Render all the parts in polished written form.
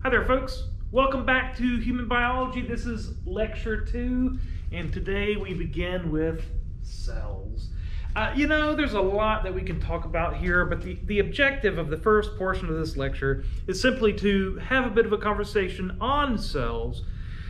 Hi there, folks. Welcome back to Human Biology. This is Lecture 2, and today we begin with cells. There's a lot that we can talk about here, but the objective of the first portion of this lecture is simply to have a bit of a conversation on cells.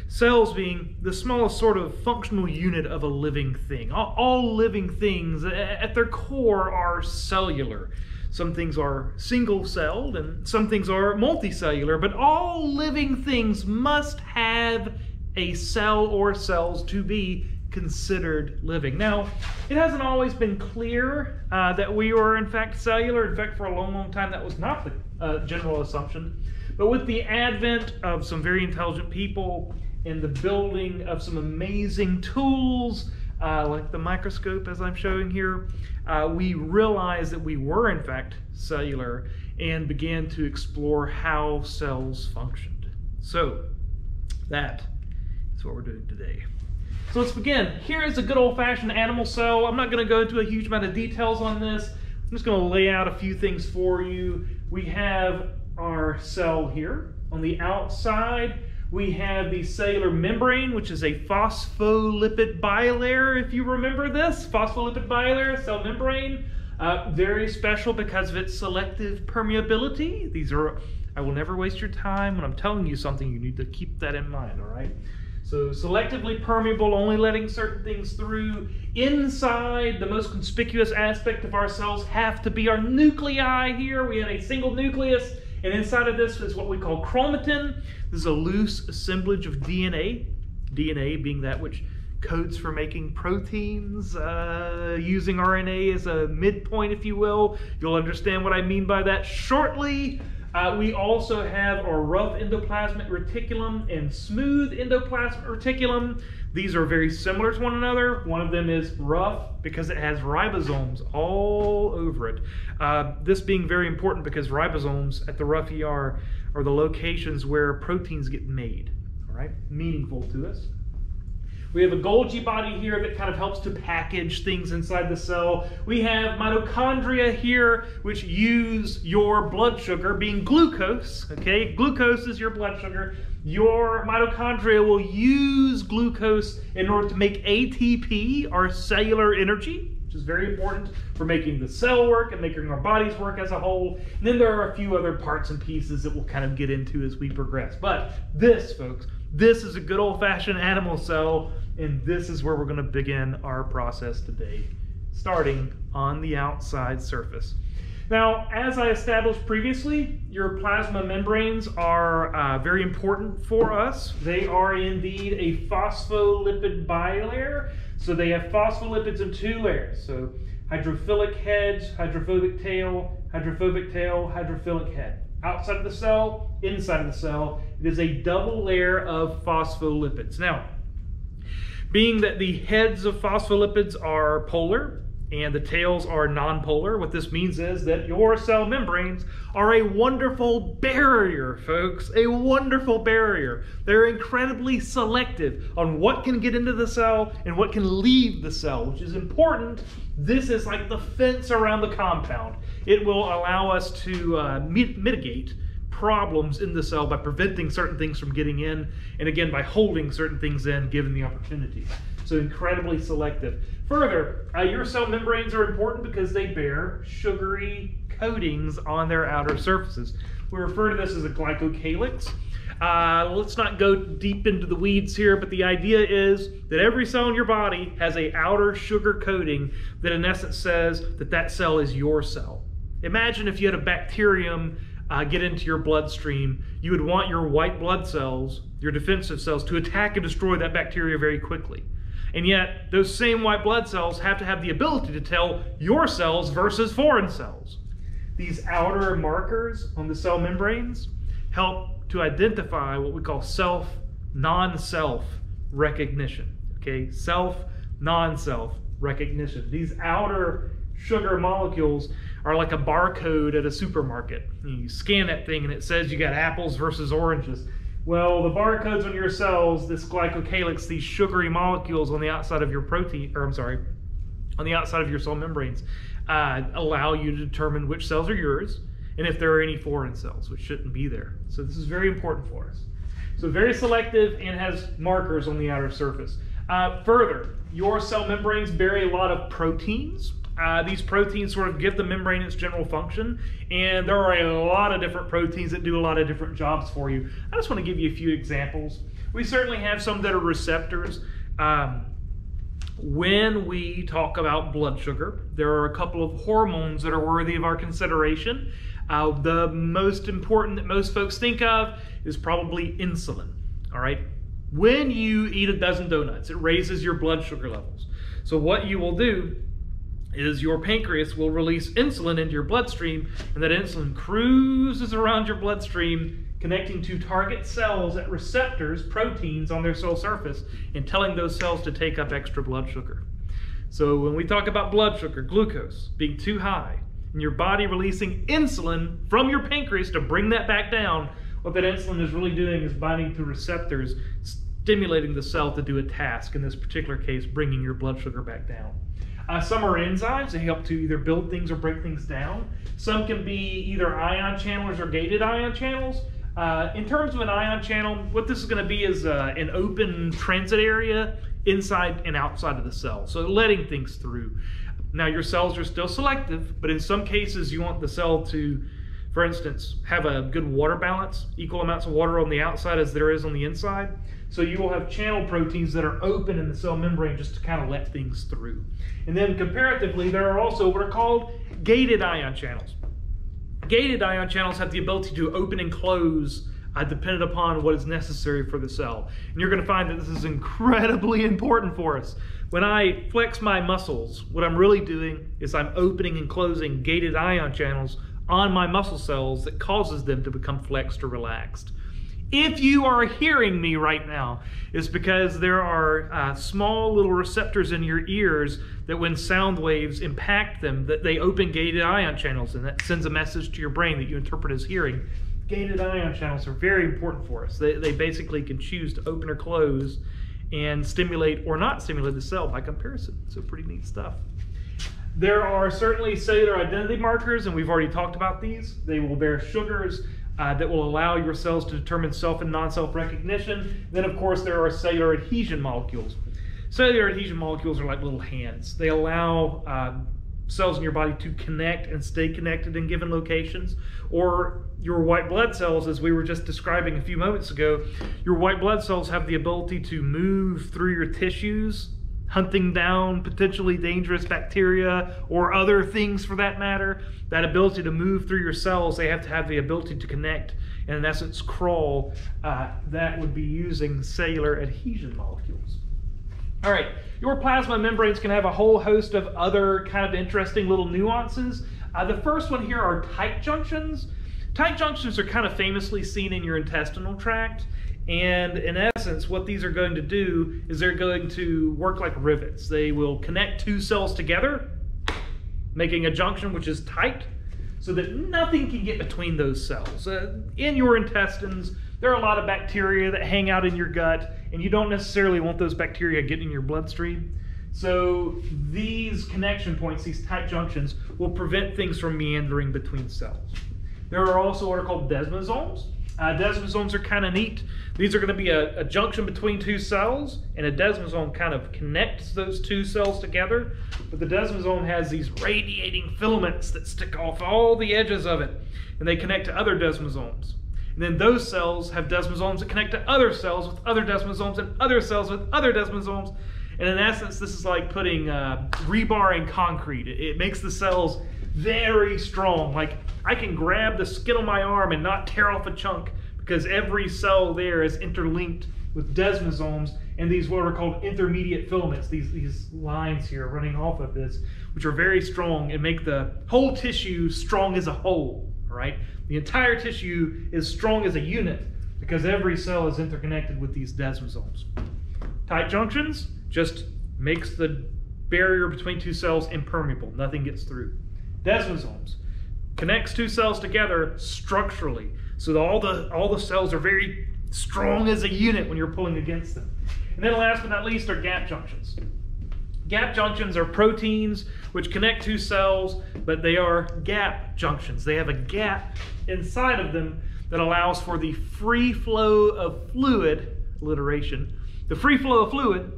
Cells being the smallest sort of functional unit of a living thing. All living things at their core are cellular. Some things are single-celled and some things are multicellular, but all living things must have a cell or cells to be considered living. Now, it hasn't always been clear that we were in fact cellular. In fact, for a long time that was not the general assumption. But with the advent of some very intelligent people and the building of some amazing tools, like the microscope as I'm showing here, we realized that we were in fact cellular and began to explore how cells functioned. So that is what we're doing today. So let's begin. Here is a good old-fashioned animal cell. I'm not going to go into a huge amount of details on this. I'm just going to lay out a few things for you. We have our cell here. On the outside, we have the cellular membrane, which is a phospholipid bilayer, if you remember this. Phospholipid bilayer, cell membrane. Very special because of its selective permeability. I will never waste your time. When I'm telling you something, you need to keep that in mind, all right? So selectively permeable, only letting certain things through. Inside, the most conspicuous aspect of our cells have to be our nuclei here. We have a single nucleus. And inside of this is what we call chromatin. This is a loose assemblage of DNA. DNA being that which codes for making proteins, using RNA as a midpoint, if you will. You'll understand what I mean by that shortly. We also have our rough endoplasmic reticulum and smooth endoplasmic reticulum. These are very similar to one another. One of them is rough because it has ribosomes all over it. This being very important because ribosomes at the rough ER are the locations where proteins get made, all right? Meaningful to us. We have a Golgi body here that kind of helps to package things inside the cell. We have mitochondria here, which use your blood sugar, being glucose, okay? Glucose is your blood sugar. Your mitochondria will use glucose in order to make ATP, our cellular energy, which is very important for making the cell work and making our bodies work as a whole. And then there are a few other parts and pieces that we'll kind of get into as we progress. But this, folks, this is a good old-fashioned animal cell, and this is where we're going to begin our process today, starting on the outside surface. Now, as I established previously, your plasma membranes are very important for us. They are indeed a phospholipid bilayer. So they have phospholipids in two layers. So hydrophilic heads, hydrophobic tail, hydrophilic head. Outside of the cell, inside of the cell, it is a double layer of phospholipids. Now, being that the heads of phospholipids are polar and the tails are nonpolar, what this means is that your cell membranes are a wonderful barrier, folks, a wonderful barrier. They're incredibly selective on what can get into the cell and what can leave the cell, which is important. This is like the fence around the compound. It will allow us to mitigate problems in the cell by preventing certain things from getting in, and again by holding certain things in given the opportunity. So incredibly selective. Further, your cell membranes are important because they bear sugary coatings on their outer surfaces. We refer to this as a glycocalyx. Let's not go deep into the weeds here, but the idea is that every cell in your body has an outer sugar coating that in essence says that that cell is your cell. Imagine if you had a bacterium get into your bloodstream, you would want your white blood cells, your defensive cells, to attack and destroy that bacteria very quickly. And yet, those same white blood cells have to have the ability to tell your cells versus foreign cells. These outer markers on the cell membranes help to identify what we call self, non-self recognition. Okay, self, non-self recognition. These outer sugar molecules are like a barcode at a supermarket. You scan that thing and it says you got apples versus oranges. Well, the barcodes on your cells, this glycocalyx, these sugary molecules on the outside of your on the outside of your cell membranes, allow you to determine which cells are yours and if there are any foreign cells, which shouldn't be there. So this is very important for us. So very selective and has markers on the outer surface. Further, your cell membranes bury a lot of proteins. These proteins sort of give the membrane its general function, and there are a lot of different proteins that do a lot of different jobs for you. I just want to give you a few examples. We certainly have some that are receptors. When we talk about blood sugar, there are a couple of hormones that are worthy of our consideration. The most important that most folks think of is probably insulin. All right. When you eat a dozen donuts, it raises your blood sugar levels. So what you will do is your pancreas will release insulin into your bloodstream, and that insulin cruises around your bloodstream, connecting to target cells at receptors, proteins on their cell surface, and telling those cells to take up extra blood sugar. So when we talk about blood sugar, glucose being too high, and your body releasing insulin from your pancreas to bring that back down, what that insulin is really doing is binding to receptors, stimulating the cell to do a task, in this particular case, bringing your blood sugar back down. Some are enzymes that help to either build things or break things down. Some can be either ion channels or gated ion channels. In terms of an ion channel, what this is going to be is an open transit area inside and outside of the cell, so letting things through. Now, your cells are still selective, but in some cases you want the cell to, for instance, have a good water balance, equal amounts of water on the outside as there is on the inside. So you will have channel proteins that are open in the cell membrane just to kind of let things through. And then comparatively, there are also what are called gated ion channels. Gated ion channels have the ability to open and close dependent upon what is necessary for the cell. And you're going to find that this is incredibly important for us. When I flex my muscles, what I'm really doing is I'm opening and closing gated ion channels on my muscle cells that causes them to become flexed or relaxed. If you are hearing me right now, it's because there are small little receptors in your ears that when sound waves impact them, that they open gated ion channels, and that sends a message to your brain that you interpret as hearing. Gated ion channels are very important for us. They basically can choose to open or close and stimulate or not stimulate the cell by comparison. So pretty neat stuff. There are certainly cellular identity markers, and we've already talked about these. They will bear sugars that will allow your cells to determine self and non-self recognition. Then, of course, there are cellular adhesion molecules. Cellular adhesion molecules are like little hands. They allow cells in your body to connect and stay connected in given locations. Or your white blood cells, as we were just describing a few moments ago, your white blood cells have the ability to move through your tissues, hunting down potentially dangerous bacteria or other things for that matter. That ability to move through your cells, they have to have the ability to connect and in essence crawl. That would be using cellular adhesion molecules. All right, your plasma membranes can have a whole host of other kind of interesting little nuances. The first one here are tight junctions. Tight junctions are kind of famously seen in your intestinal tract. And in essence, what these are going to do is they're going to work like rivets. They will connect two cells together, making a junction which is tight, so that nothing can get between those cells. In your intestines, there are a lot of bacteria that hang out in your gut, and you don't necessarily want those bacteria getting in your bloodstream. So these connection points, these tight junctions, will prevent things from meandering between cells. There are also what are called desmosomes. Desmosomes are kind of neat. These are going to be a junction between two cells, and a desmosome kind of connects those two cells together. But the desmosome has these radiating filaments that stick off all the edges of it, and they connect to other desmosomes. And then those cells have desmosomes that connect to other cells with other desmosomes and other cells with other desmosomes. And in essence, this is like putting rebar in concrete. It makes the cells very strong. Like I can grab the skin on my arm and not tear off a chunk because every cell there is interlinked with desmosomes and these what are called intermediate filaments, these lines here running off of this, which are very strong and make the whole tissue strong as a whole, all right? The entire tissue is strong as a unit because every cell is interconnected with these desmosomes. Tight junctions just makes the barrier between two cells impermeable. Nothing gets through. Desmosomes connects two cells together structurally, so that all the cells are very strong as a unit when you're pulling against them. And then last but not least are gap junctions. Gap junctions are proteins which connect two cells, but they are gap junctions. They have a gap inside of them that allows for the free flow of fluid, alliteration, the free flow of fluid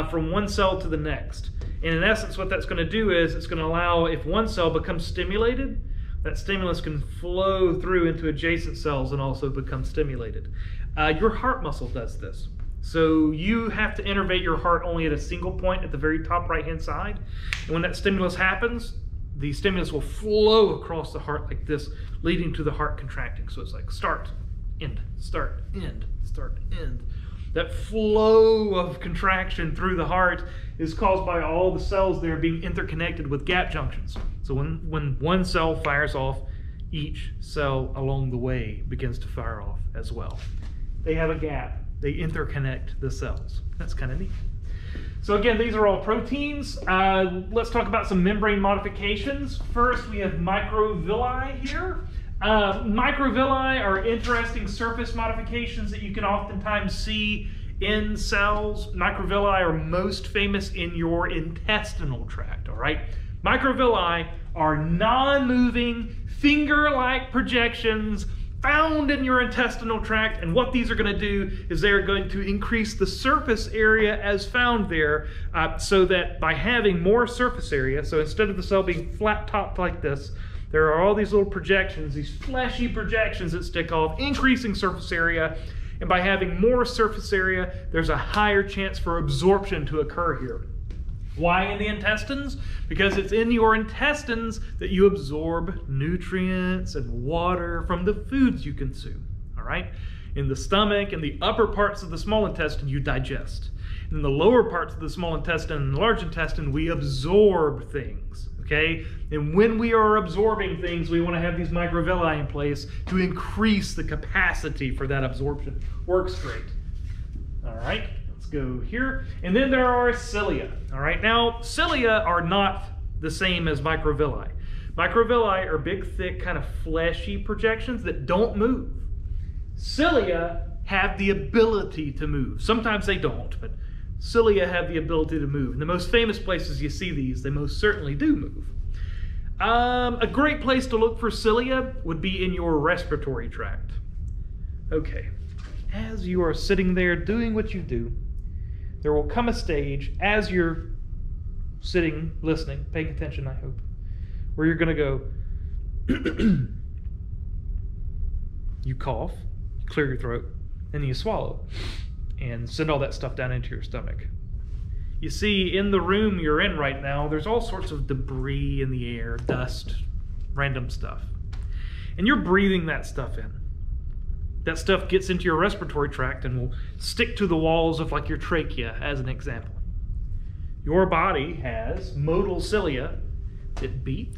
from one cell to the next. And in essence, what that's going to do is it's going to allow, if one cell becomes stimulated, that stimulus can flow through into adjacent cells and also become stimulated. Your heart muscle does this. So you have to innervate your heart only at a single point at the very top right-hand side. And when that stimulus happens, the stimulus will flow across the heart like this, leading to the heart contracting. So it's like start, end, start, end, start, end. That flow of contraction through the heart is caused by all the cells there being interconnected with gap junctions. So when one cell fires off, each cell along the way begins to fire off as well. They have a gap. They interconnect the cells. That's kind of neat. So again, these are all proteins. Let's talk about some membrane modifications. First, we have microvilli here. Microvilli are interesting surface modifications that you can oftentimes see in cells. Microvilli are most famous in your intestinal tract, all right? Microvilli are non-moving, finger-like projections found in your intestinal tract, and what these are going to do is they are going to increase the surface area as found there, so that by having more surface area, so instead of the cell being flat-topped like this, there are all these little projections, these fleshy projections that stick off, increasing surface area, and by having more surface area, there's a higher chance for absorption to occur here. Why in the intestines? Because it's in your intestines that you absorb nutrients and water from the foods you consume, all right? In the stomach and the upper parts of the small intestine, you digest. In the lower parts of the small intestine and the large intestine, we absorb things, okay? And when we are absorbing things, we want to have these microvilli in place to increase the capacity for that absorption. Works great, all right? Go here, and then there are cilia. All right, now cilia are not the same as microvilli. Microvilli are big, thick, kind of fleshy projections that don't move. Cilia have the ability to move. Sometimes they don't, but cilia have the ability to move. In the most famous places you see these, they most certainly do move. A great place to look for cilia would be in your respiratory tract. Okay, as you are sitting there doing what you do, there will come a stage as you're sitting, listening, paying attention, I hope, where you're going to go, you cough, you clear your throat, and then you swallow and send all that stuff down into your stomach. You see, in the room you're in right now, there's all sorts of debris in the air, dust, random stuff. And you're breathing that stuff in. That stuff gets into your respiratory tract and will stick to the walls of like your trachea, as an example. Your body has motile cilia that beat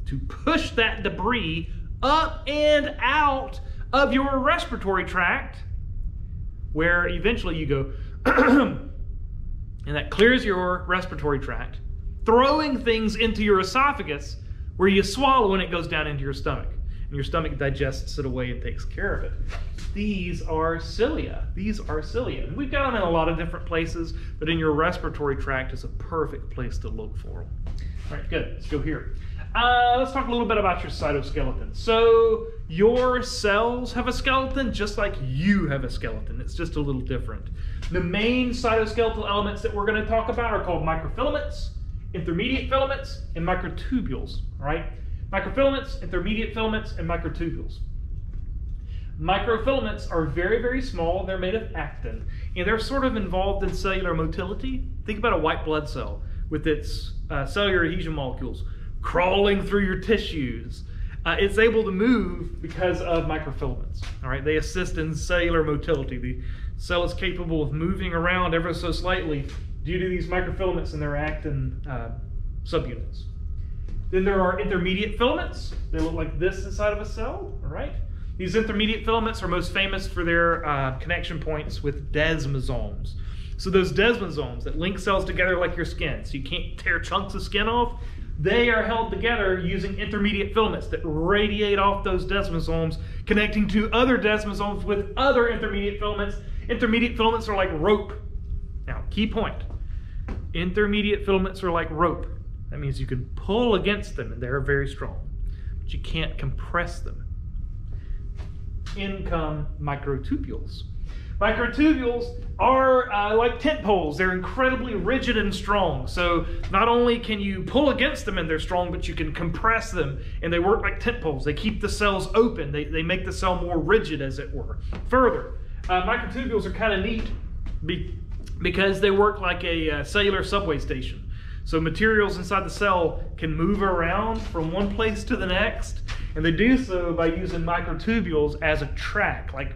to push that debris up and out of your respiratory tract, where eventually you go, and that clears your respiratory tract, throwing things into your esophagus, where you swallow and it goes down into your stomach. And your stomach digests it away and takes care of it. These are cilia. These are cilia. And we've got them in a lot of different places, but in your respiratory tract is a perfect place to look for them. All right, good. Let's go here. Let's talk a little bit about your cytoskeleton. So your cells have a skeleton just like you have a skeleton. It's just a little different. The main cytoskeletal elements that we're going to talk about are called microfilaments, intermediate filaments, and microtubules. All right? Microfilaments, intermediate filaments, and microtubules. Microfilaments are very, very small. They're made of actin, and they're sort of involved in cellular motility. Think about a white blood cell with its cellular adhesion molecules crawling through your tissues. It's able to move because of microfilaments. All right, they assist in cellular motility. The cell is capable of moving around ever so slightly due to these microfilaments and their actin subunits. Then there are intermediate filaments. They look like this inside of a cell, all right? These intermediate filaments are most famous for their connection points with desmosomes. So those desmosomes that link cells together like your skin, so you can't tear chunks of skin off, they are held together using intermediate filaments that radiate off those desmosomes, connecting to other desmosomes with other intermediate filaments. Intermediate filaments are like rope. Now, key point. Intermediate filaments are like rope. That means you can pull against them and they're very strong, but you can't compress them. In come microtubules. Microtubules are like tent poles. They're incredibly rigid and strong. So not only can you pull against them and they're strong, but you can compress them and they work like tent poles. They keep the cells open. They make the cell more rigid, as it were. Further, microtubules are kind of neat because they work like a cellular subway station. So materials inside the cell can move around from one place to the next, and they do so by using microtubules as a track, like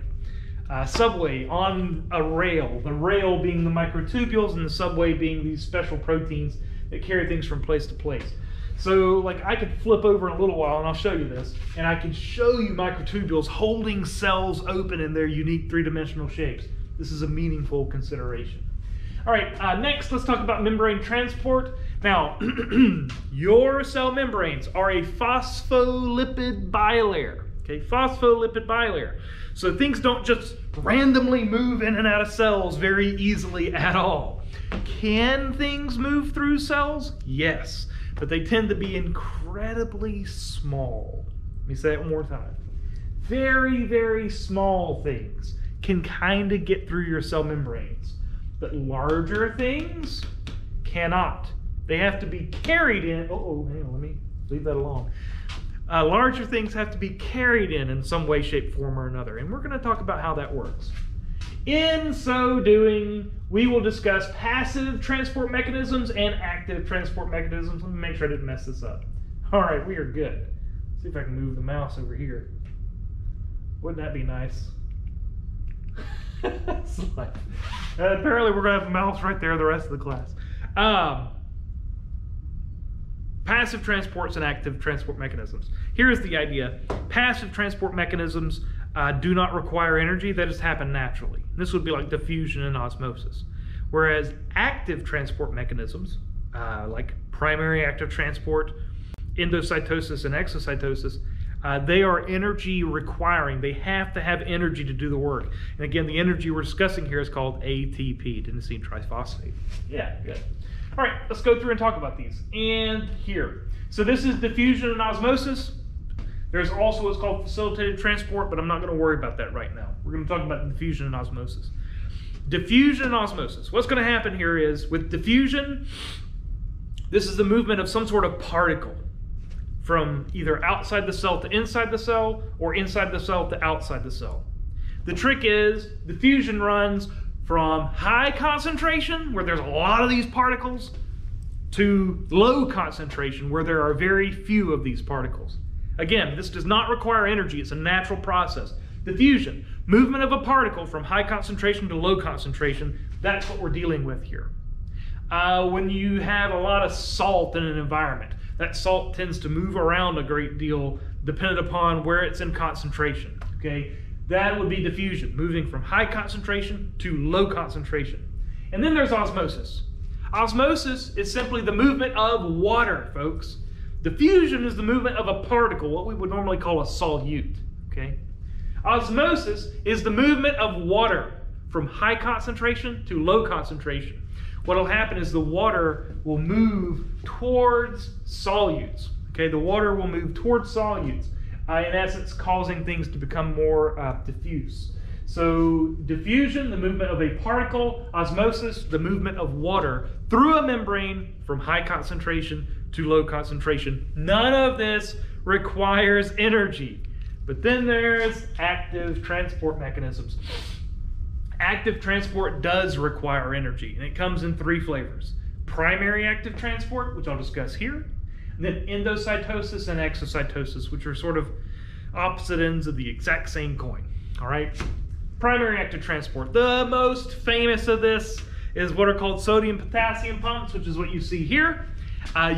subway on a rail. The rail being the microtubules and the subway being these special proteins that carry things from place to place. So like I could flip over in a little while and I'll show you this, and I can show you microtubules holding cells open in their unique three-dimensional shapes. This is a meaningful consideration. All right, next let's talk about membrane transport. Now, your cell membranes are a phospholipid bilayer. Okay, phospholipid bilayer. So things don't just randomly move in and out of cells very easily at all. Can things move through cells? Yes, but they tend to be incredibly small. Let me say it one more time. Very, very small things can kind of get through your cell membranes, but larger things cannot. They have to be carried in. Hang on, let me leave that alone. Larger things have to be carried in some way, shape, form, or another. And we're going to talk about how that works. In so doing, we will discuss passive transport mechanisms and active transport mechanisms. Let me make sure I didn't mess this up. All right, we are good. Let's see if I can move the mouse over here. Wouldn't that be nice? Apparently we're going to have a mouse right there the rest of the class. Passive transports and active transport mechanisms. Here's the idea. Passive transport mechanisms do not require energy. They just happen naturally. This would be like diffusion and osmosis. Whereas active transport mechanisms, like primary active transport, endocytosis and exocytosis, they are energy requiring. They have to have energy to do the work. And again, the energy we're discussing here is called ATP, adenosine triphosphate. Yeah, good. All right, let's go through and talk about these. And here. So this is diffusion and osmosis. There's also what's called facilitated transport, but I'm not going to worry about that right now. We're going to talk about diffusion and osmosis. Diffusion and osmosis. What's going to happen here is, with diffusion, this is the movement of some sort of particle from either outside the cell to inside the cell, or inside the cell to outside the cell. The trick is, diffusion runs from high concentration, where there's a lot of these particles, to low concentration, where there are very few of these particles. Again, this does not require energy. It's a natural process. Diffusion, movement of a particle from high concentration to low concentration, that's what we're dealing with here. When you have a lot of salt in an environment, that salt tends to move around a great deal depending upon where it's in concentration. Okay? That would be diffusion, moving from high concentration to low concentration. And then there's osmosis. Osmosis is simply the movement of water, folks. Diffusion is the movement of a particle, what we would normally call a solute. Okay? Osmosis is the movement of water from high concentration to low concentration. What will happen is the water will move towards solutes. Okay? The water will move towards solutes. In essence, causing things to become more diffuse. So diffusion, the movement of a particle; osmosis, the movement of water through a membrane from high concentration to low concentration. None of this requires energy. But then there's active transport mechanisms. Active transport does require energy, and it comes in three flavors. Primary active transport, which I'll discuss here. And then endocytosis and exocytosis, which are sort of opposite ends of the exact same coin. All right? Primary active transport. The most famous of this is what are called sodium-potassium pumps, which is what you see here.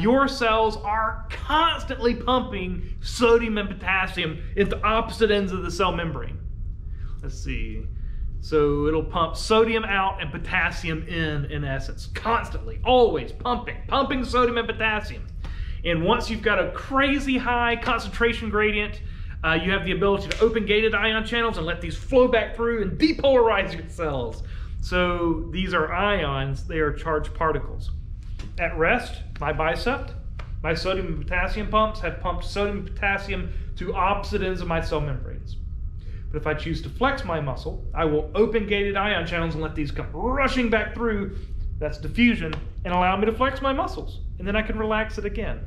Your cells are constantly pumping sodium and potassium into opposite ends of the cell membrane. Let's see. So it'll pump sodium out and potassium in essence, constantly, always pumping sodium and potassium. And once you've got a crazy high concentration gradient, you have the ability to open gated ion channels and let these flow back through and depolarize your cells. So these are ions, they are charged particles. at rest, my bicep, my sodium and potassium pumps have pumped sodium and potassium to opposite ends of my cell membranes. But if I choose to flex my muscle, I will open gated ion channels and let these come rushing back through, that's diffusion, and allow me to flex my muscles. And then I can relax it again.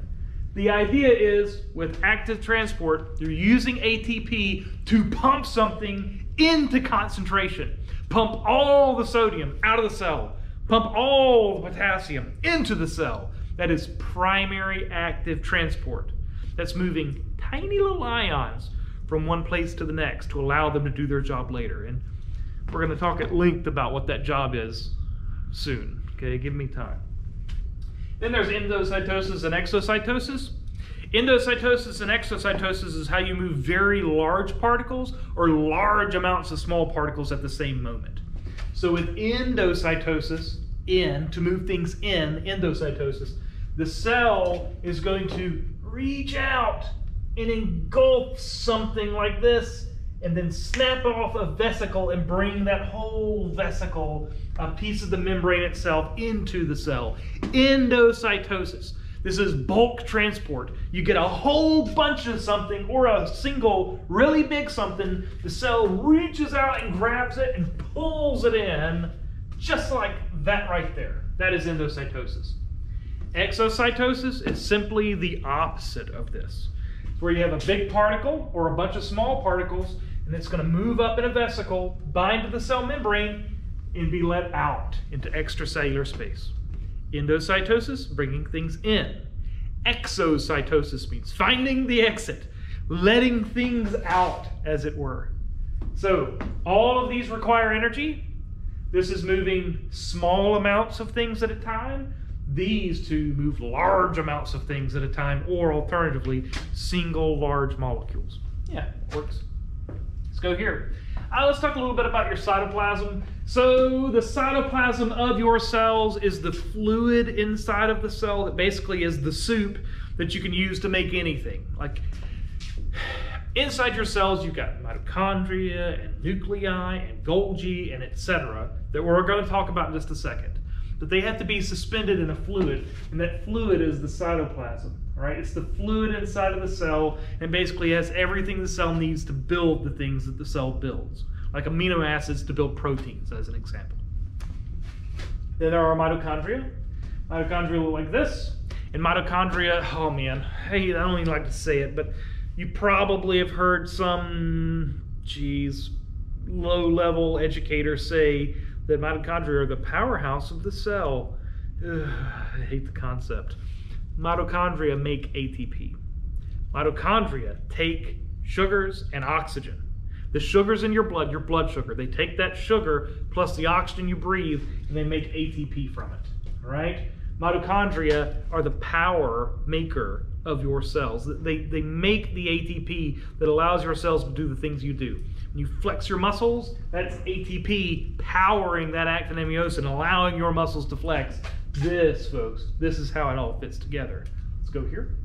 The idea is, with active transport, you're using ATP to pump something into concentration. Pump all the sodium out of the cell. Pump all the potassium into the cell. That is primary active transport. That's moving tiny little ions from one place to the next to allow them to do their job later. And we're going to talk at length about what that job is soon. Okay, give me time. Then there's endocytosis and exocytosis. Endocytosis and exocytosis is how you move very large particles or large amounts of small particles at the same moment. So with endocytosis, to move things in, endocytosis, the cell is going to reach out and engulf something like this and then snap off a vesicle and bring that whole vesicle, a piece of the membrane itself, into the cell. Endocytosis. This is bulk transport. You get a whole bunch of something or a single really big something, the cell reaches out and grabs it and pulls it in, just like that right there. That is endocytosis. Exocytosis is simply the opposite of this. It's where you have a big particle or a bunch of small particles, and it's going to move up in a vesicle, bind to the cell membrane, and be let out into extracellular space. Endocytosis, bringing things in. Exocytosis means finding the exit, letting things out, as it were. So all of these require energy. This is moving small amounts of things at a time. These two move large amounts of things at a time, or alternatively, single large molecules. Yeah, it works. Let's go here. Let's talk a little bit about your cytoplasm. So the cytoplasm of your cells is the fluid inside of the cell that basically is the soup that you can use to make anything. Like inside your cells, you've got mitochondria and nuclei and Golgi and etc. that we're going to talk about in just a second. But they have to be suspended in a fluid, and that fluid is the cytoplasm. Right? It's the fluid inside of the cell, and basically has everything the cell needs to build the things that the cell builds, like amino acids to build proteins, as an example. Then there are mitochondria. Mitochondria look like this, and mitochondria, oh man, hey, I don't even like to say it, but you probably have heard some, low-level educator say that mitochondria are the powerhouse of the cell. Ugh, I hate the concept. Mitochondria make ATP. Mitochondria take sugars and oxygen. The sugars in your blood sugar, they take that sugar plus the oxygen you breathe and they make ATP from it. All right? Mitochondria are the power maker of your cells. They make the ATP that allows your cells to do the things you do. When you flex your muscles, that's ATP powering that actin-amniosin, allowing your muscles to flex. This, folks, this is how it all fits together. Let's go here.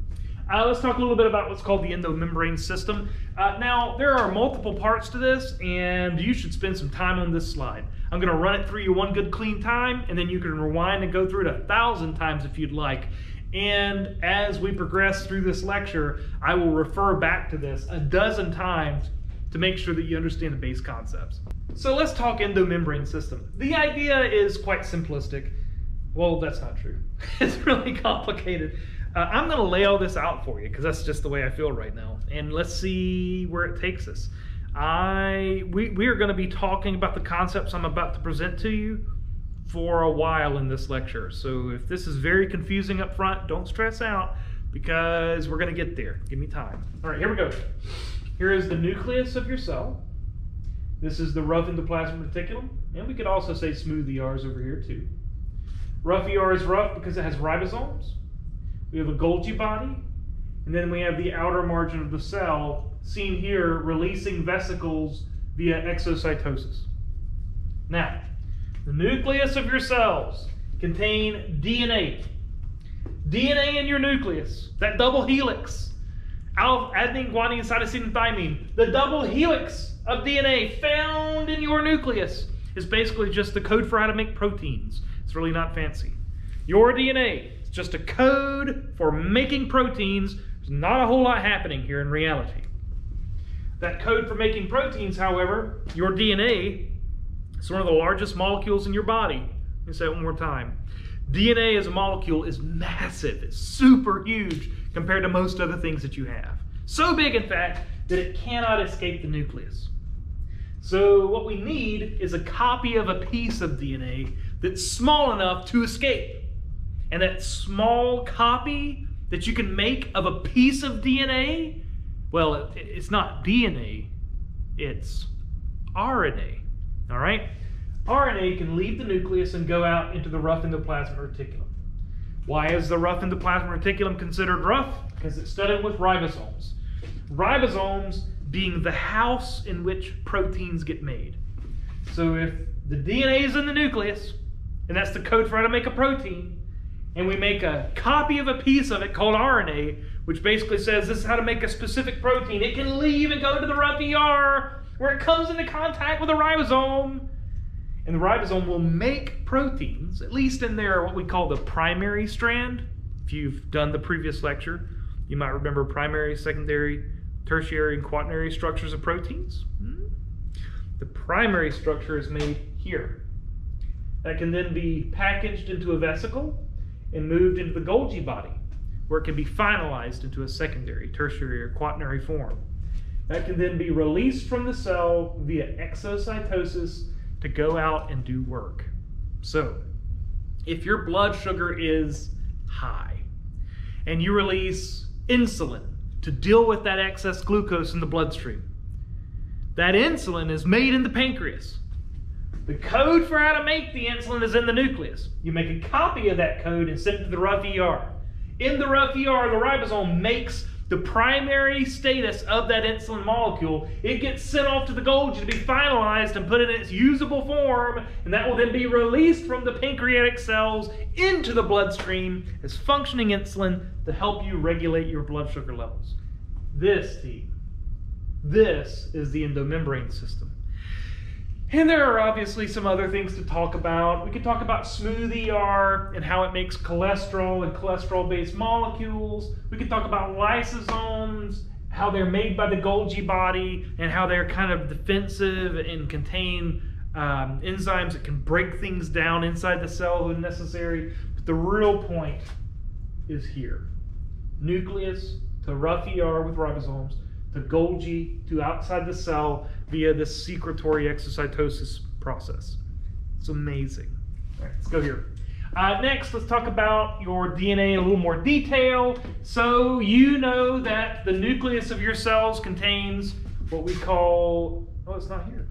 Let's talk a little bit about what's called the endomembrane system. Now, there are multiple parts to this, and you should spend some time on this slide. I'm going to run it through you one good clean time, and then you can rewind and go through it 1,000 times if you'd like. And as we progress through this lecture, I will refer back to this 12 times to make sure that you understand the base concepts. So let's talk endomembrane system. The idea is quite simplistic. Well, that's not true. It's really complicated. I'm going to lay all this out for you because that's just the way I feel right now. And let's see where it takes us. We are going to be talking about the concepts I'm about to present to you for a while in this lecture. So if this is very confusing up front, don't stress out because we're going to get there. Give me time. All right, here we go. Here is the nucleus of your cell. This is the rough endoplasmic reticulum. And we could also say smooth ERs over here too. Rough ER is rough because it has ribosomes. We have a Golgi body, and then we have the outer margin of the cell, seen here, releasing vesicles via exocytosis. Now, the nucleus of your cells contain DNA. DNA in your nucleus, that double helix, adenine, guanine, cytosine, thymine, the double helix of DNA found in your nucleus is basically just the code for how to make proteins. It's really not fancy. Your DNA is just a code for making proteins. There's not a whole lot happening here in reality. That code for making proteins, however, your DNA, is one of the largest molecules in your body. Let me say it one more time. DNA as a molecule is massive. It's super huge compared to most other things that you have. So big, in fact, that it cannot escape the nucleus. So what we need is a copy of a piece of DNA that's small enough to escape. And that small copy that you can make of a piece of DNA, well, it's not DNA, it's RNA, all right? RNA can leave the nucleus and go out into the rough endoplasmic reticulum. Why is the rough endoplasmic reticulum considered rough? Because it's studded with ribosomes. Ribosomes being the house in which proteins get made. So if the DNA is in the nucleus, and that's the code for how to make a protein, and we make a copy of a piece of it called RNA, which basically says this is how to make a specific protein, it can leave and go to the rough ER where it comes into contact with a ribosome. And the ribosome will make proteins, at least in their what we call the primary strand. If you've done the previous lecture, you might remember primary, secondary, tertiary, and quaternary structures of proteins. The primary structure is made here. That can then be packaged into a vesicle and moved into the Golgi body, where it can be finalized into a secondary, tertiary, or quaternary form. That can then be released from the cell via exocytosis to go out and do work. So, if your blood sugar is high and you release insulin to deal with that excess glucose in the bloodstream, that insulin is made in the pancreas. The code for how to make the insulin is in the nucleus. You make a copy of that code and send it to the rough ER. In the rough ER, the ribosome makes the primary status of that insulin molecule. It gets sent off to the Golgi to be finalized and put in its usable form, and that will then be released from the pancreatic cells into the bloodstream as functioning insulin to help you regulate your blood sugar levels. This is the endomembrane system. And there are obviously some other things to talk about. We could talk about smooth ER and how it makes cholesterol and cholesterol-based molecules. We could talk about lysosomes, how they're made by the Golgi body, and how they're kind of defensive and contain enzymes that can break things down inside the cell when necessary. But the real point is here. Nucleus to rough ER with ribosomes, to Golgi to outside the cell via this secretory exocytosis process. It's amazing. All right, let's go here. Next, let's talk about your DNA in a little more detail. So you know that the nucleus of your cells contains what we call, oh, it's not here.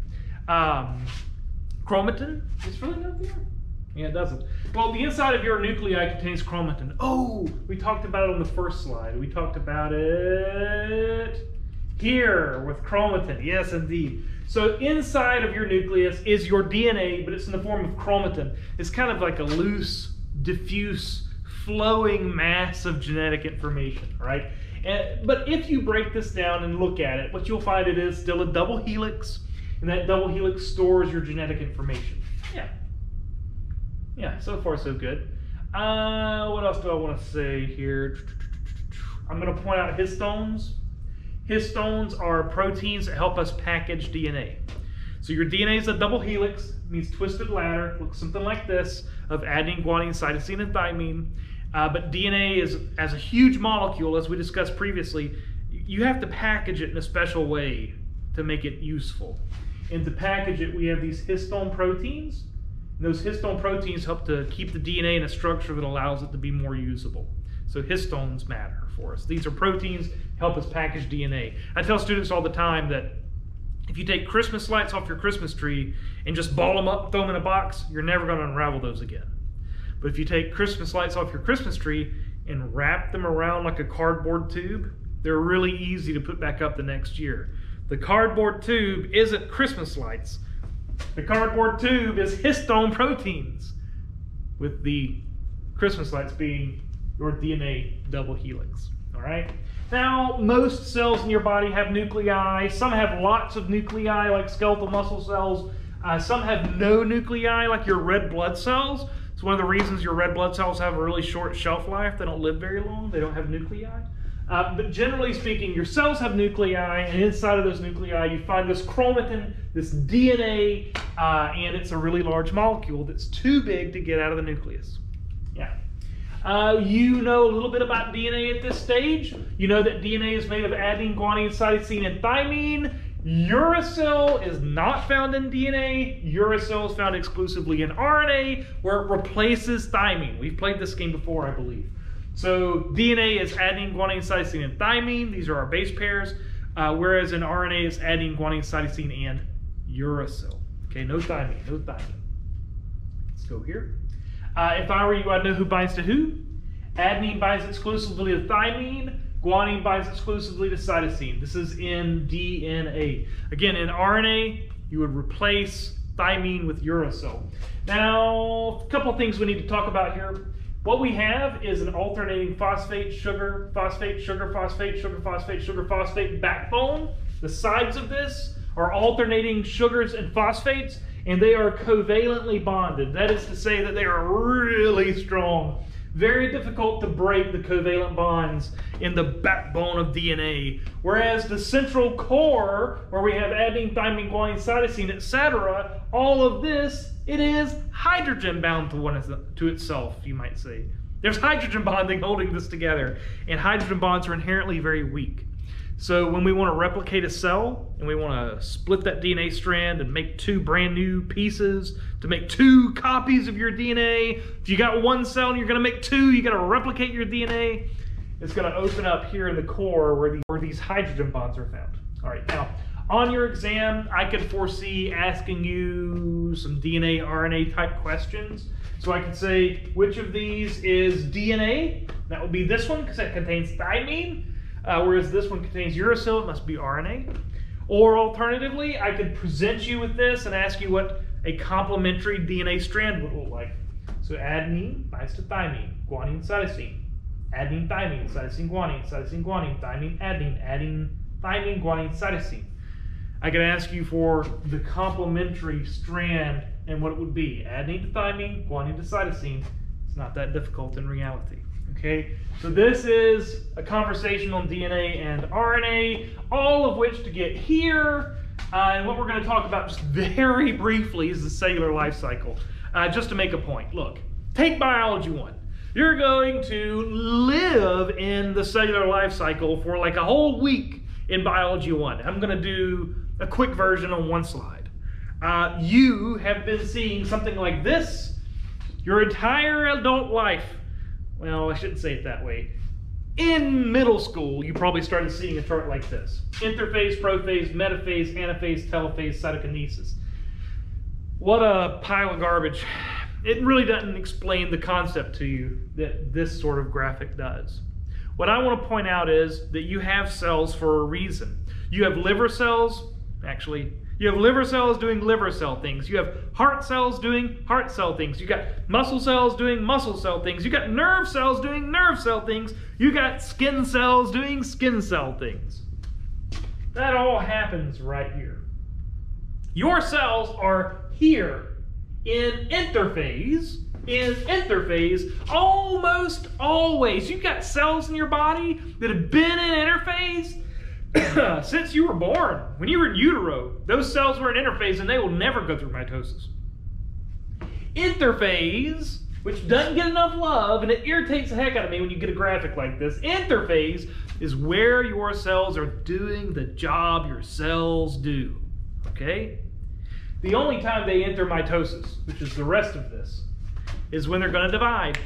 Chromatin. It's really not there? Yeah, it doesn't. Well, the inside of your nuclei contains chromatin. Oh, we talked about it on the first slide. We talked about it here with chromatin. Yes, indeed. So inside of your nucleus is your DNA, but it's in the form of chromatin. It's kind of like a loose, diffuse, flowing mass of genetic information, right? But if you break this down and look at it, what you'll find it is still a double helix, and that double helix stores your genetic information. Yeah, so far so good. What else do I want to say here? I'm going to point out histones. Histones are proteins that help us package DNA. So your DNA is a double helix, means twisted ladder, looks something like this, of adenine, guanine, cytosine, and thymine. But DNA is, as a huge molecule, as we discussed previously, you have to package it in a special way to make it useful. And to package it, we have these histone proteins. And those histone proteins help to keep the DNA in a structure that allows it to be more usable. So histones matter for us. These are proteins that help us package DNA. I tell students all the time that if you take Christmas lights off your Christmas tree and just ball them up, throw them in a box, you're never going to unravel those again. But if you take Christmas lights off your Christmas tree and wrap them around like a cardboard tube, they're really easy to put back up the next year. The cardboard tube isn't Christmas lights. The cardboard tube is histone proteins, with the Christmas lights being your DNA double helix. All right? Now, most cells in your body have nuclei. Some have lots of nuclei, like skeletal muscle cells. Some have no nuclei, like your red blood cells. It's one of the reasons your red blood cells have a really short shelf life. They don't live very long. They don't have nuclei. But generally speaking, your cells have nuclei, and inside of those nuclei you find this chromatin, this DNA, and it's a really large molecule that's too big to get out of the nucleus. Yeah. You know a little bit about DNA at this stage. You know that DNA is made of adenine, guanine, cytosine, and thymine. Uracil is not found in DNA. Uracil is found exclusively in RNA, where it replaces thymine. We've played this game before, I believe. So DNA is adenine, guanine, cytosine, and thymine. These are our base pairs. Whereas in RNA, it's adenine, guanine, cytosine, and uracil. Okay, no thymine, no thymine. Let's go here. If I were you, I'd know who binds to who. Adenine binds exclusively to thymine. Guanine binds exclusively to cytosine. This is in DNA. Again, in RNA, you would replace thymine with uracil. Now, a couple things we need to talk about here. What we have is an alternating phosphate, sugar, phosphate, sugar, phosphate, sugar, phosphate, sugar, phosphate backbone. The sides of this are alternating sugars and phosphates, and they are covalently bonded. That is to say that they are really strong. Very difficult to break the covalent bonds in the backbone of DNA. Whereas the central core, where we have adenine, thymine, guanine, cytosine, etc., all of this, it is hydrogen bound to itself, you might say. There's hydrogen bonding holding this together, and hydrogen bonds are inherently very weak. So when we want to replicate a cell, and we want to split that DNA strand and make two brand new pieces to make two copies of your DNA, if you got one cell and you're going to make two, you got to replicate your DNA, it's going to open up here in the core where these hydrogen bonds are found. All right, now, on your exam, I could foresee asking you some DNA, RNA type questions. So I could say, which of these is DNA? That would be this one, because it contains thymine. Whereas this one contains uracil, it must be RNA. Or alternatively, I could present you with this and ask you what a complementary DNA strand would look like. So adenine binds to thymine, guanine, cytosine. Adenine, thymine, cytosine, guanine, thymine, adenine, adenine, thymine, guanine, cytosine. I could ask you for the complementary strand and what it would be. Adenine to thymine, guanine to cytosine. It's not that difficult in reality. Okay, so this is a conversation on DNA and RNA, all of which to get here. And what we're going to talk about just very briefly is the cellular life cycle. Just to make a point, look, take biology 1. You're going to live in the cellular life cycle for like a whole week in biology 1. I'm going to do a quick version on one slide. You have been seeing something like this your entire adult life. Well, I shouldn't say it that way. In middle school, you probably started seeing a chart like this. Interphase, prophase, metaphase, anaphase, telophase, cytokinesis. What a pile of garbage. It really doesn't explain the concept to you that this sort of graphic does. What I want to point out is that you have cells for a reason. You have liver cells, actually, you have liver cells doing liver cell things. You have heart cells doing heart cell things. You got muscle cells doing muscle cell things. You got nerve cells doing nerve cell things. You got skin cells doing skin cell things. That all happens right here. Your cells are here in interphase. Almost always. You've got cells in your body that have been in interphase since you were born. When you were in utero, those cells were in interphase and they will never go through mitosis. Interphase, which doesn't get enough love, and it irritates the heck out of me when you get a graphic like this. Interphase is where your cells are doing the job your cells do. Okay? The only time they enter mitosis, which is the rest of this, is when they're going to divide.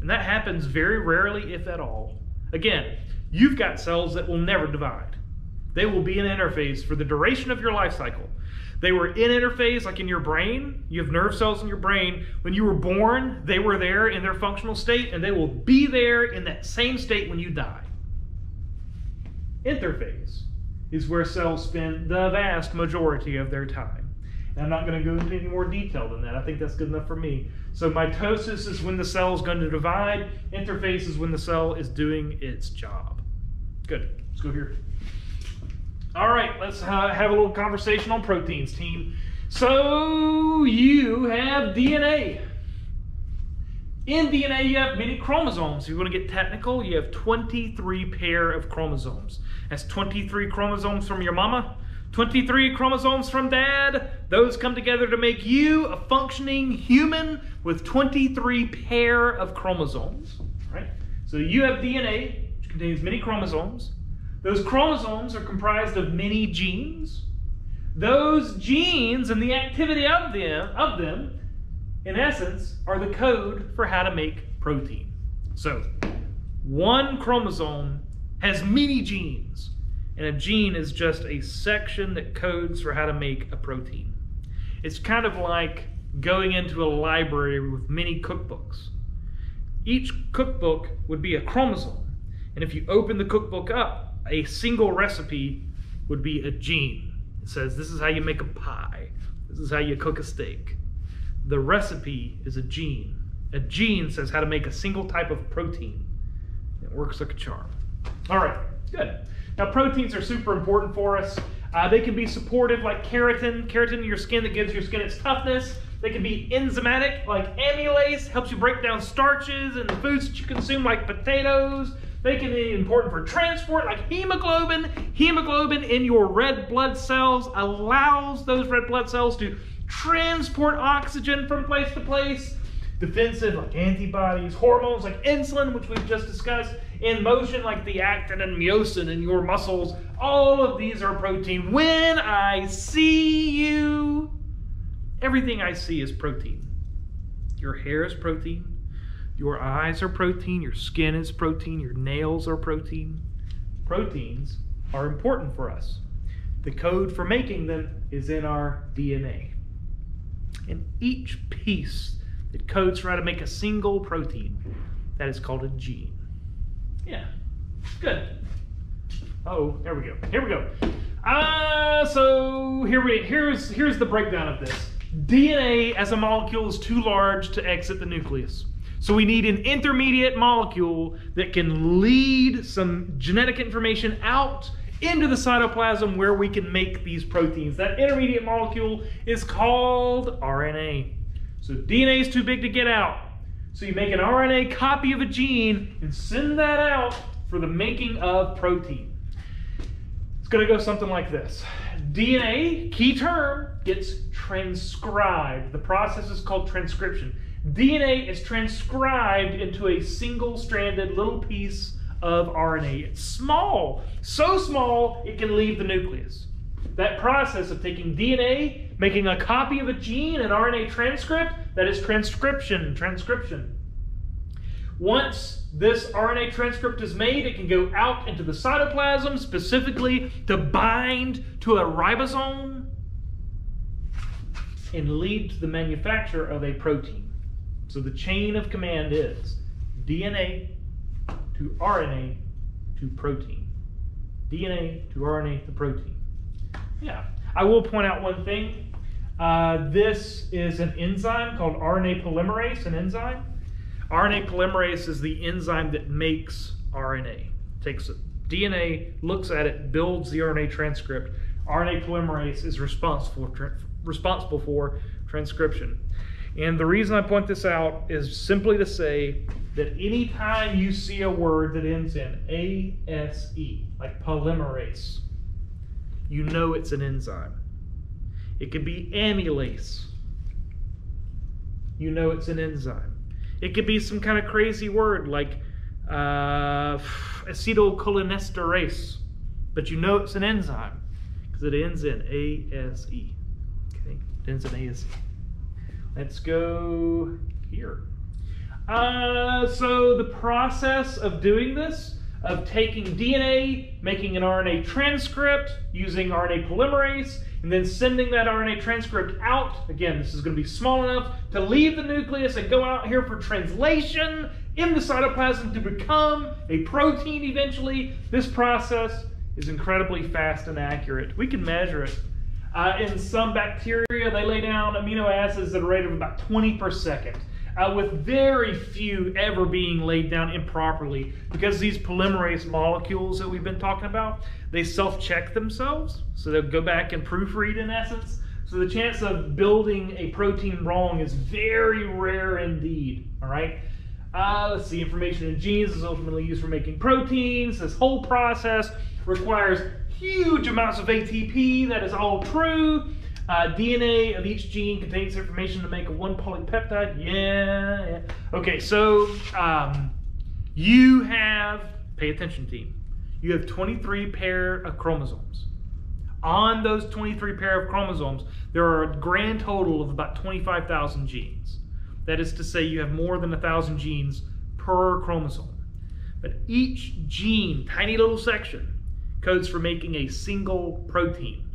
And that happens very rarely, if at all. Again, you've got cells that will never divide. They will be in interphase for the duration of your life cycle. They were in interphase, like in your brain. You have nerve cells in your brain. When you were born, they were there in their functional state, and they will be there in that same state when you die. Interphase is where cells spend the vast majority of their time. And I'm not going to go into any more detail than that. I think that's good enough for me. So mitosis is when the cell is going to divide. Interphase is when the cell is doing its job. Good. Let's go here. All right, let's have a little conversation on proteins, team. So you have DNA. In DNA, you have many chromosomes. If you want to get technical, you have 23 pair of chromosomes. That's 23 chromosomes from your mama, 23 chromosomes from dad. Those come together to make you a functioning human with 23 pair of chromosomes. Right? So you have DNA, which contains many chromosomes. Those chromosomes are comprised of many genes. Those genes and the activity of them, in essence, are the code for how to make protein. So, one chromosome has many genes, and a gene is just a section that codes for how to make a protein. It's kind of like going into a library with many cookbooks. Each cookbook would be a chromosome, and if you open the cookbook up, a single recipe would be a gene. It says, this is how you make a pie. This is how you cook a steak. The recipe is a gene. A gene says how to make a single type of protein. It works like a charm. All right, good. Now, proteins are super important for us. They can be supportive, like keratin in your skin that gives your skin its toughness. They can be enzymatic, like amylase, helps you break down starches and the foods that you consume, like potatoes. They can be important for transport, like hemoglobin. Hemoglobin in your red blood cells allows those red blood cells to transport oxygen from place to place. Defensive, like antibodies. Hormones, like insulin, which we've just discussed. In motion, like the actin and myosin in your muscles. All of these are protein. When I see you, everything I see is protein. Your hair is protein. Your eyes are protein. Your skin is protein. Your nails are protein. Proteins are important for us. The code for making them is in our DNA. And each piece that codes for how to make a single protein, that is called a gene. Yeah, good. Oh, there we go. Here we go. So here's the breakdown of this. DNA as a molecule is too large to exit the nucleus. So we need an intermediate molecule that can lead some genetic information out into the cytoplasm where we can make these proteins. That intermediate molecule is called RNA. So DNA is too big to get out. So you make an RNA copy of a gene and send that out for the making of protein. It's going to go something like this. DNA, key term, gets transcribed. The process is called transcription. DNA is transcribed into a single-stranded little piece of RNA. It's small, so small it can leave the nucleus. That process of taking DNA, making a copy of a gene, an RNA transcript, that is transcription. Once this RNA transcript is made, it can go out into the cytoplasm, specifically to bind to a ribosome and lead to the manufacture of a protein. So the chain of command is DNA to RNA to protein. DNA to RNA to protein. Yeah. I will point out one thing. This is an enzyme called RNA polymerase, an enzyme. RNA polymerase is the enzyme that makes RNA. Takes DNA, looks at it, builds the RNA transcript. RNA polymerase is responsible for transcription. And the reason I point this out is simply to say that anytime you see a word that ends in ASE, like polymerase, you know it's an enzyme. It could be amylase. You know it's an enzyme. It could be some kind of crazy word like acetylcholinesterase, but you know it's an enzyme because it ends in ASE. Okay, it ends in ASE. Let's go here. So the process of doing this, of taking DNA, making an RNA transcript, using RNA polymerase, and then sending that RNA transcript out. Again, this is going to be small enough to leave the nucleus and go out here for translation in the cytoplasm to become a protein eventually. This process is incredibly fast and accurate. We can measure it. In some bacteria, they lay down amino acids at a rate of about 20 per second, with very few ever being laid down improperly, because these polymerase molecules that we've been talking about, they self-check themselves, so they'll go back and proofread in essence. So the chance of building a protein wrong is very rare indeed, all right? Let's see, information in genes is ultimately used for making proteins. This whole process requires huge amounts of ATP. That is all true. DNA of each gene contains information to make a one polypeptide. Yeah. Okay, so you have, pay attention team, you have 23 pair of chromosomes. On those 23 pair of chromosomes, there are a grand total of about 25,000 genes. That is to say, you have more than 1,000 genes per chromosome. But each gene, tiny little section, codes for making a single protein,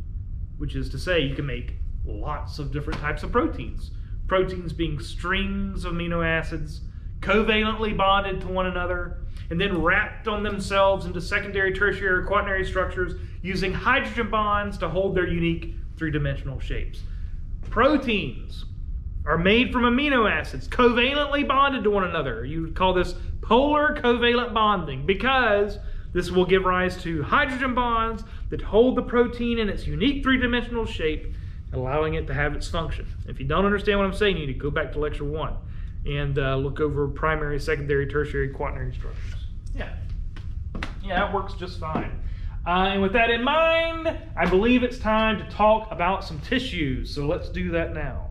which is to say you can make lots of different types of proteins. Proteins being strings of amino acids, covalently bonded to one another, and then wrapped on themselves into secondary, tertiary, or quaternary structures using hydrogen bonds to hold their unique three-dimensional shapes. Proteins are made from amino acids covalently bonded to one another. You would call this polar covalent bonding because this will give rise to hydrogen bonds that hold the protein in its unique three-dimensional shape, allowing it to have its function. If you don't understand what I'm saying, you need to go back to lecture 1 and look over primary, secondary, tertiary, quaternary structures. Yeah, it works just fine. And with that in mind, I believe it's time to talk about some tissues. So let's do that now.